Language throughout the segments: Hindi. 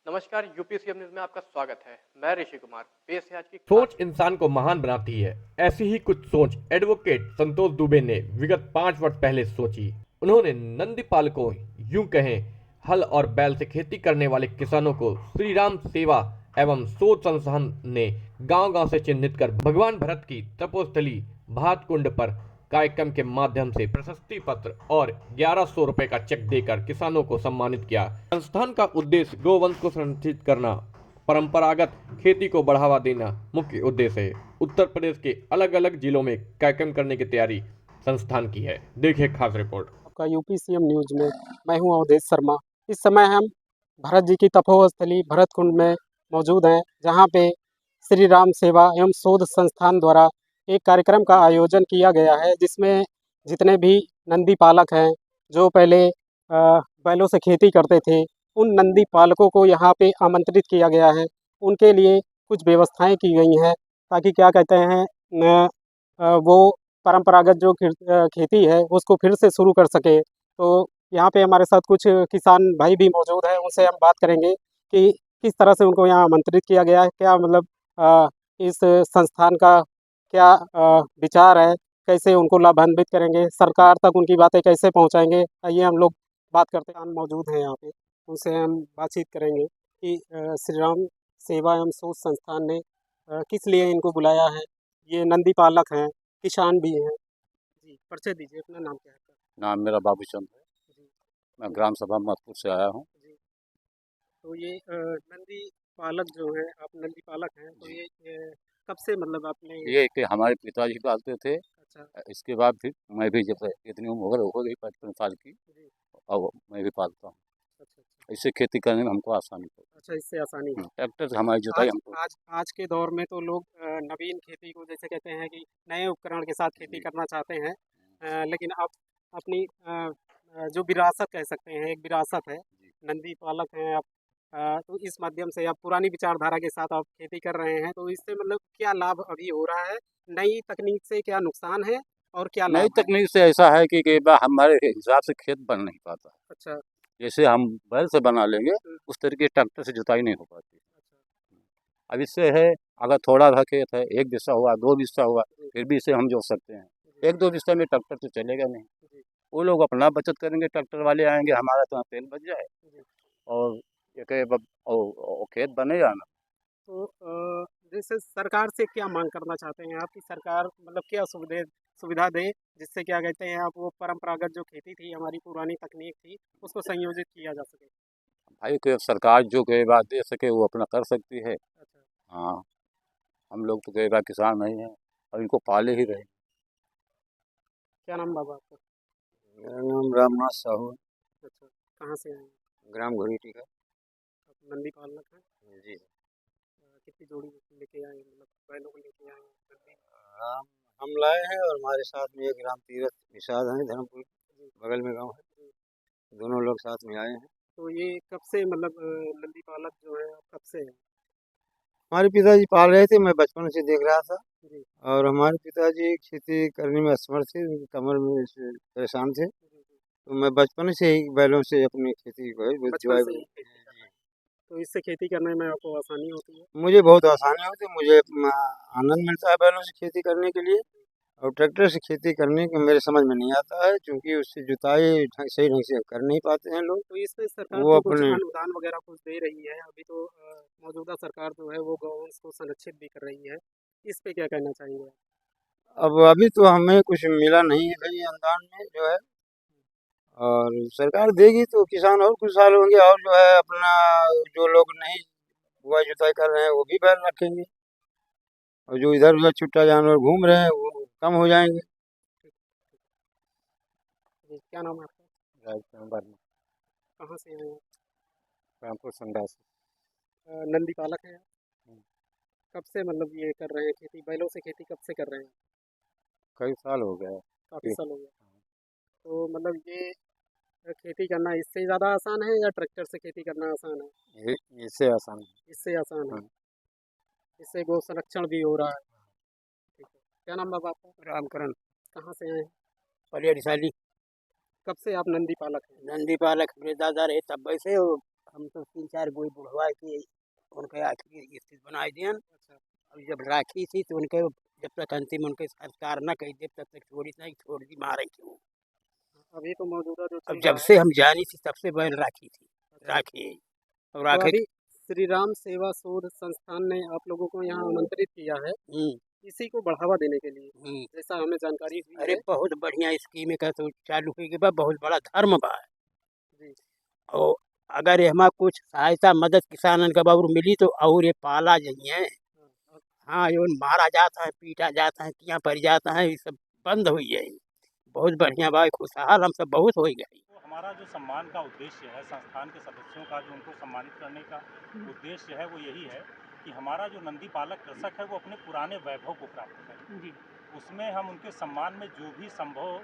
नमस्कार। यूपीसीएम न्यूज में आपका स्वागत है। मैं ऋषि कुमार। पेश है आज की सोच इंसान को महान बनाती है। ऐसी ही कुछ सोच एडवोकेट संतोष दुबे ने विगत 5 वर्ष पहले सोची। उन्होंने नंदी पालकों, यूं कहें हल और बैल से खेती करने वाले किसानों को श्री राम सेवा एवं सोच संस्थान ने गांव-गांव से चिन्हित कर भगवान भरत की तपोस्थली भातकुंड पर कार्यक्रम के माध्यम से प्रशस्ति पत्र और 1100 रुपए का चेक देकर किसानों को सम्मानित किया। संस्थान का उद्देश्य गोवंश को संरक्षित करना, परंपरागत खेती को बढ़ावा देना मुख्य उद्देश्य है। उत्तर प्रदेश के अलग अलग जिलों में कार्यक्रम करने की तैयारी संस्थान की है। देखिए खास रिपोर्ट। आपका यूपीसीएम न्यूज में मैं हूं अवधेश शर्मा। इस समय हम भरत जी की तपोस्थली भरतकुंड में मौजूद हैं, जहां पे श्री राम सेवा एवं शोध संस्थान द्वारा एक कार्यक्रम का आयोजन किया गया है, जिसमें जितने भी नंदी पालक हैं जो पहले बैलों से खेती करते थे, उन नंदी पालकों को यहाँ पे आमंत्रित किया गया है। उनके लिए कुछ व्यवस्थाएं की गई हैं ताकि क्या कहते हैं वो परंपरागत जो खेती है उसको फिर से शुरू कर सके। तो यहाँ पे हमारे साथ कुछ किसान भाई भी मौजूद हैं, उनसे हम बात करेंगे कि किस तरह से उनको यहाँ आमंत्रित किया गया है, क्या मतलब इस संस्थान का क्या विचार है, कैसे उनको लाभान्वित करेंगे, सरकार तक उनकी बातें कैसे पहुँचाएंगे। आइए हम लोग बात करते हैं। मौजूद हैं यहाँ पे, उनसे हम बातचीत करेंगे कि श्री राम सेवा एवं शोध संस्थान ने किस लिए इनको बुलाया है। ये नंदी पालक हैं, किसान भी हैं। जी, परिचय दीजिए, अपना नाम क्या है आपका? नाम मेरा बाबूचंद है। जी, मैं ग्राम सभा महतपुर से आया हूँ। जी। तो ये नंदी पालक जो हैं, आप नंदी पालक हैं, तो जी। ये कब से मतलब आपने ये कि हमारे पिताजी पालते थे। अच्छा, इसके बाद फिर मैं भी जब इतनी उम्र हो गई 55 साल की, जी, अब मैं भी पालता हूँ। अच्छा, अच्छा। इससे खेती करने में हमको आसानी हो। अच्छा, इससे आसानी है। ट्रैक्टर से हमारी जुताई आज हमको। आज आज के दौर में तो लोग नवीन खेती को जैसे कहते हैं कि नए उपकरण के साथ खेती जी। करना चाहते हैं, लेकिन आप अपनी जो विरासत कह सकते हैं, एक विरासत है, जी। नंदी पालक हैं आप। तो इस माध्यम से आप पुरानी विचारधारा के साथ आप खेती कर रहे हैं, तो इससे मतलब क्या लाभ अभी हो रहा है? नई तकनीक से क्या नुकसान है और क्या नई लाभ है? तकनीक से ऐसा है कि हमारे हिसाब से खेत बन नहीं पाता। अच्छा, जैसे हम बैल से बना लेंगे, हुँ, उस तरीके ट्रैक्टर से जुताई नहीं हो पाती। अच्छा, अब इससे है, अगर थोड़ा सा खेत है, 1 बिस्सा हुआ, 2 बिस्सा हुआ, जी, फिर भी इसे हम जोत सकते हैं। जी, 1-2 बिस्सा में ट्रैक्टर तो चलेगा नहीं। जी, वो लोग अपना बचत करेंगे, ट्रैक्टर वाले आएँगे, हमारा तो तेल बच जाए जी। और एक है खेत बनेगा ना। तो जैसे सरकार से क्या मांग करना चाहते हैं आप कि सरकार मतलब क्या सुविधा दे, जिससे क्या कहते हैं आप वो परंपरागत जो खेती थी, हमारी पुरानी तकनीक थी, उसको संयोजित किया जा सके? भाई कि सरकार जो कई बात दे सके वो अपना कर सकती है। अच्छा, हाँ, हम लोग तो कई बार किसान नहीं हैं और इनको पाले ही रहे। क्या नाम बाबा आपका? मेरा नाम रामनाथ साहू है। अच्छा, कहाँ से आए हैं? ग्राम घोरीटी का। आप नंदी पालक हैं? जी। कितनी जोड़ी लेके आए हैं, मतलब बैलों को लेके आए हैं नंदी? राम हम लाए हैं और हमारे साथ में एक राम तीरथ निषाद हैं, धर्मपुर जी, बगल में गांव है। जी। दोनों लोग साथ में आए हैं। तो ये कब से मतलब नंदी पालक जो है आप कब से हैं? हमारे पिताजी पाल रहे थे, मैं बचपन से देख रहा था। जी, और हमारे पिताजी खेती करने में असमर्थ थे, उनकी कमर में से परेशान थे। जी, जी। तो मैं बचपन से ही बैलों से अपनी खेती को बचपन जुआई। से ही खेती कर रहे हैं, तो इससे खेती करने में आपको आसानी होती है? मुझे बहुत आसानी होती है, मुझे आनंद मिलता है बैलों से खेती करने के लिए। और ट्रैक्टर से खेती करने के मेरे समझ में नहीं आता है, क्योंकि उससे जुताई सही ढंग से कर नहीं पाते हैं लोग। तो इसमें सरकार वो तो कुछ अपने अनुदान वगैरह कुछ दे रही है। अभी तो मौजूदा सरकार जो है वो गौवंश को संरक्षित भी कर रही है। इस पे क्या कहना चाहेंगे आप? अब अभी तो हमें कुछ मिला नहीं है भाई अनुदान में जो है। और सरकार देगी तो किसान और खुशहाल होंगे, और जो है अपना जो लोग नहीं बुआई जुताई कर रहे हैं वो भी बैल रखेंगे, और जो इधर उधर छुट्टा जानवर घूम रहे हैं वो कम हो जाएंगे। ठीक, जी, क्या नाम है आपका? राजस्थान भर में कहाँ से आए हैं? रामपुर संडास। नंदी पालक हैं आप? कब से मतलब ये कर रहे हैं खेती, बैलों से खेती कब से कर रहे हैं? कई साल हो गए। काफ़ी साल हो गया। तो मतलब ये खेती करना इससे ज़्यादा आसान है या ट्रैक्टर से खेती करना आसान है? इससे आसान है। इससे आसान है। हाँ। इससे गौ संरक्षण भी हो रहा है। ठीक है। क्या नाम बाबा आपका? रामकरण कहाँ से आए हैं? पलिया डिसाली कब से आप नंदी पालक हैं? नंदी पालक मेरे दादा रहे तब से, हम तो 3-4 गोई बुढ़वा के उनके आखिरी स्थिति बनाए दियन। अच्छा। अब जब राखी थी तो उनके जब तक अंतिम उनके संस्कार न कही तब तक छोड़ी नहीं, छोड़ दी मारे की वो। अभी तो मौजूदा जो अब चल जब रहा है। से हम जानी थी तब से बैल राखी थी, अच्छा। राखी। और तो आखिर अभी श्री राम सेवा शोध संस्थान ने आप लोगों को यहाँ आमंत्रित किया है इसी को बढ़ावा देने के लिए, हुँ। जैसा हमें जानकारी हुई अरे है। बहुत बढ़िया स्कीम का तो चालू हुई के बाद बहुत बड़ा धर्म बा। जी। और अगर एमा कुछ सहायता मदद किसानन के और मिली तो और ये पाला जइए। हाँ, हाँ, जो मारा जाता है, पीटा जाता है, किया पड़ जाता है, ये सब बंद हुई है। बहुत बढ़िया बा, खुशहाल हम सब बहुत हो गए। तो हमारा जो सम्मान का उद्देश्य है, संस्थान के सदस्यों का जो उनको सम्मानित करने का उद्देश्य है वो यही है कि हमारा जो नंदी पालक कृषक है वो अपने पुराने वैभव को प्राप्त करें। जी। उसमें हम उनके सम्मान में जो भी संभव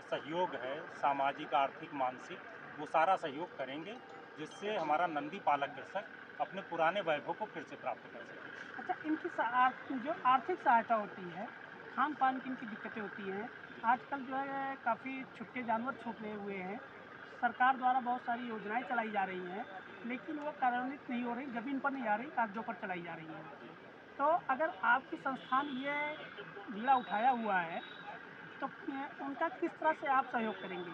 सहयोग है, सामाजिक, आर्थिक, मानसिक, वो सारा सहयोग करेंगे जिससे हमारा नंदी पालक कृषक अपने पुराने वैभव को फिर से प्राप्त कर सके। अच्छा, इनकी जो आर्थिक सहायता होती है, खान पान की इनकी दिक्कतें होती हैं, आजकल जो है काफ़ी छुट्टे जानवर छूटे हुए हैं। सरकार द्वारा बहुत सारी योजनाएं चलाई जा रही हैं, लेकिन वो कार्यान्वित नहीं हो रही, ज़मीन पर नहीं आ रही, कागज़ों पर चलाई जा रही हैं। तो अगर आपकी संस्थान ये बीड़ा उठाया हुआ है, तो उनका किस तरह से आप सहयोग करेंगे?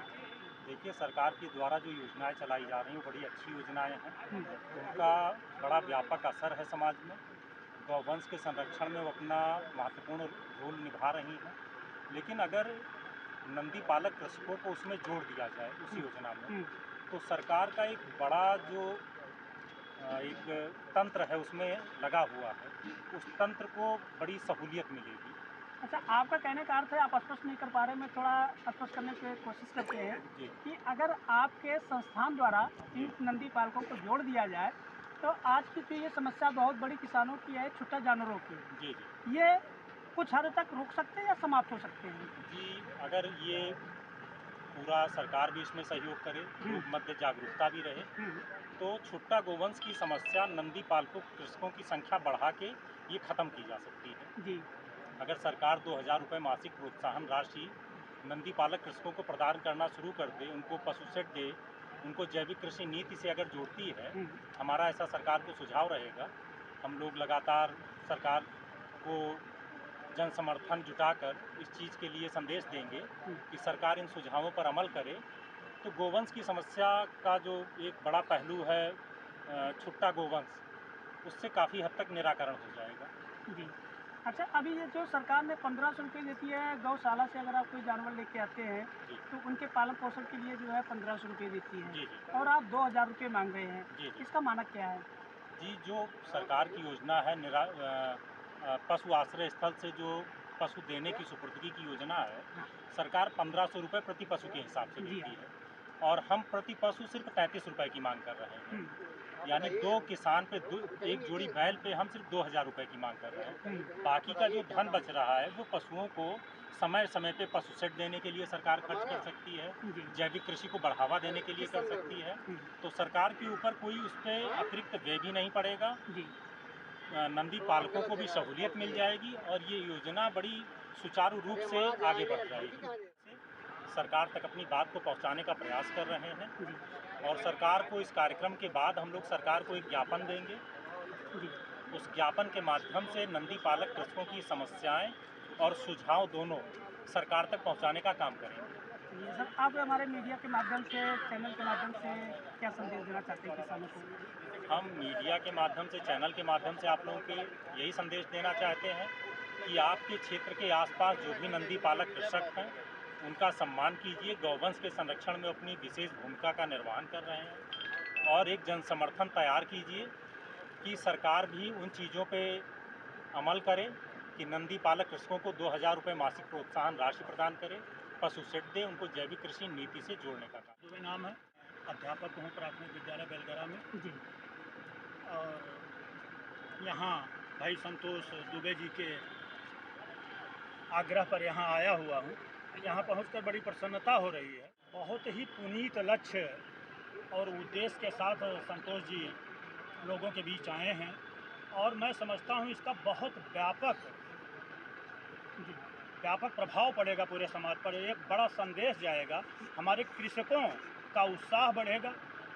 देखिए, सरकार के द्वारा जो योजनाएं चलाई जा रही हैं वो बड़ी अच्छी योजनाएं हैं। उनका बड़ा व्यापक असर है समाज में। गौवंश के संरक्षण में वो अपना महत्वपूर्ण रोल निभा रही हैं। लेकिन अगर नंदी पालक कृषकों को उसमें जोड़ दिया जाए उस योजना में, तो सरकार का एक बड़ा जो एक तंत्र है उसमें लगा हुआ है, उस तंत्र को बड़ी सहूलियत मिलेगी। अच्छा, आपका कहने का अर्थ है, आप स्पष्ट नहीं कर पा रहे, मैं थोड़ा स्पष्ट करने की कोशिश करते हैं जी। कि अगर आपके संस्थान द्वारा इन नंदी पालकों को जोड़ दिया जाए, तो आज की जो ये समस्या बहुत बड़ी किसानों की है, छुट्टा जानवरों की, जी, जी। ये कुछ हद तक रुक सकते हैं या समाप्त हो सकते हैं? जी, अगर ये पूरा सरकार भी इसमें सहयोग करे, लोक मध्य जागरूकता भी रहे, तो छुट्टा गोवंश की समस्या नंदी पालकों कृषकों की संख्या बढ़ा के ये ख़त्म की जा सकती है। जी। अगर सरकार 2000 रुपये मासिक प्रोत्साहन राशि नंदी पालक कृषकों को प्रदान करना शुरू कर दे, उनको पशु सेट दे, उनको जैविक कृषि नीति से अगर जोड़ती है, हमारा ऐसा सरकार को सुझाव रहेगा। हम लोग लगातार सरकार को जन समर्थन जुटाकर इस चीज़ के लिए संदेश देंगे कि सरकार इन सुझावों पर अमल करे, तो गोवंश की समस्या का जो एक बड़ा पहलू है छुट्टा गोवंश, उससे काफ़ी हद तक निराकरण हो जाएगा। जी। अच्छा, अभी ये जो सरकार ने 1500 रुपये देती है गौशाला से, अगर आप कोई जानवर लेके आते हैं तो उनके पालन पोषण के लिए जो है 1500 रुपये देती है, जी, जी। और आप 2000 रुपये मांग रहे हैं। जी, जी। इसका मानक क्या है? जी, जो सरकार की योजना है पशु आश्रय स्थल से जो पशु देने की सुपुर्दगी की योजना है, सरकार 1500 रुपये प्रति पशु के हिसाब से जी देती है, और हम प्रति पशु सिर्फ 35 रुपये की मांग कर रहे हैं। यानी 2 किसान पे एक जोड़ी बैल पे हम सिर्फ 2000 रुपये की मांग कर रहे हैं। बाकी का जो धन बच रहा है वो पशुओं को समय समय पे पशु सेट देने के लिए सरकार खर्च कर सकती है, जैविक कृषि को बढ़ावा देने के लिए कर सकती है। तो सरकार के ऊपर कोई उस पर अतिरिक्त व्यय भी नहीं पड़ेगा। नंदी पालकों को भी सहूलियत मिल जाएगी और ये योजना बड़ी सुचारू रूप से आगे बढ़ जाएगी। सरकार तक अपनी बात को पहुंचाने का प्रयास कर रहे हैं, और सरकार को इस कार्यक्रम के बाद हम लोग सरकार को एक ज्ञापन देंगे। उस ज्ञापन के माध्यम से नंदी पालक कृषकों की समस्याएं और सुझाव दोनों सरकार तक पहुंचाने का काम करेंगे। सर, आप हमारे मीडिया के माध्यम से, चैनल के माध्यम से क्या संदेश देना चाहते हैं किसानों को? हम मीडिया के माध्यम से, चैनल के माध्यम से आप लोगों के यही संदेश देना चाहते हैं कि आपके क्षेत्र के आसपास जो भी नंदी पालक कृषक हैं, उनका सम्मान कीजिए। गौवंश के संरक्षण में अपनी विशेष भूमिका का निर्वहन कर रहे हैं, और एक जन समर्थन तैयार कीजिए कि सरकार भी उन चीज़ों पे अमल करे कि नंदी पालक कृषकों को 2000 रुपये मासिक प्रोत्साहन राशि प्रदान करे, पशु सेट दे, उनको जैविक कृषि नीति से जोड़ने का काम। मेरा नाम है, अध्यापक हूँ प्राथमिक विद्यालय बेलगरा में। जी। और यहाँ भाई संतोष दुबे जी के आग्रह पर यहाँ आया हुआ हूँ। यहाँ पहुँचकर बड़ी प्रसन्नता हो रही है। बहुत ही पुनीत लक्ष्य और उद्देश्य के साथ संतोष जी लोगों के बीच आए हैं, और मैं समझता हूँ इसका बहुत व्यापक प्रभाव पड़ेगा पूरे समाज पर। एक बड़ा संदेश जाएगा, हमारे कृषकों का उत्साह बढ़ेगा,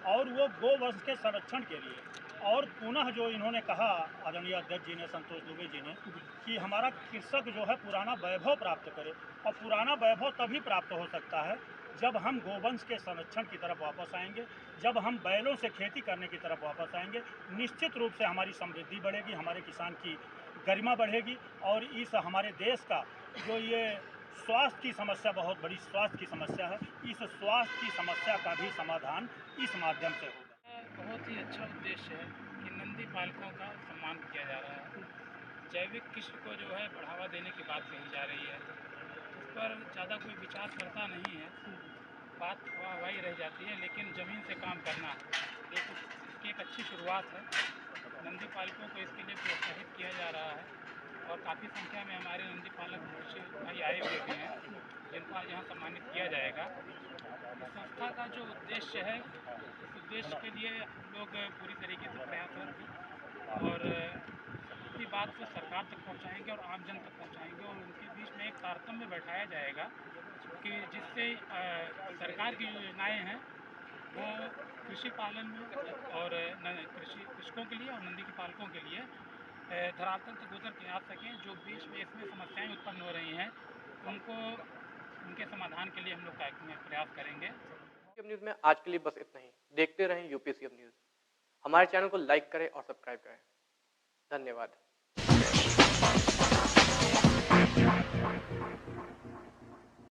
और वो गोवंश के संरक्षण के लिए। और पुनः जो इन्होंने कहा आदरणीय अध्यक्ष जी ने, संतोष दुबे जी ने, कि हमारा कृषक जो है पुराना वैभव प्राप्त करे, और पुराना वैभव तभी प्राप्त हो सकता है जब हम गोवंश के संरक्षण की तरफ वापस आएंगे, जब हम बैलों से खेती करने की तरफ वापस आएंगे। निश्चित रूप से हमारी समृद्धि बढ़ेगी, हमारे किसान की गरिमा बढ़ेगी, और इस हमारे देश का जो ये स्वास्थ्य की समस्या, बहुत बड़ी स्वास्थ्य की समस्या है, इस स्वास्थ्य की समस्या का भी समाधान इस माध्यम से होगा। बहुत ही अच्छा उद्देश्य है कि नंदी पालकों का सम्मान किया जा रहा है। जैविक कृषि को जो है बढ़ावा देने की बात कही जा रही है, इस पर ज़्यादा कोई विचार करता नहीं है, बात वही रह जाती है। लेकिन ज़मीन से काम करना इसकी एक अच्छी शुरुआत है। नंदी पालकों को इसके लिए प्रोत्साहित किया जा रहा है, और काफ़ी संख्या में हमारे नंदी पालक भाई आए हुए भी हैं, जिनको आज यहाँ सम्मानित किया जाएगा। इस संस्था का जो उद्देश्य है, इस उद्देश्य के लिए हम लोग पूरी तरीके से प्रयासरत हैं, और अपनी बात को सरकार तक पहुँचाएँगे और आमजन तक पहुँचाएँगे, और उनके बीच में एक तारतम्य बैठाया जाएगा कि जिससे सरकार की जो योजनाएँ हैं वो कृषि पालन में और कृषकों के लिए और नंदी के पालकों के लिए धरातल तक उतर के आ सकें। जो बीच में इसमें समस्याएं उत्पन्न हो रही हैं, उनको उनके समाधान के लिए हम लोग प्रयास करेंगे। यूपीसीएम न्यूज़ में आज के लिए बस इतना ही। देखते रहें यूपीसीएम न्यूज़। हमारे चैनल को लाइक करें और सब्सक्राइब करें। धन्यवाद।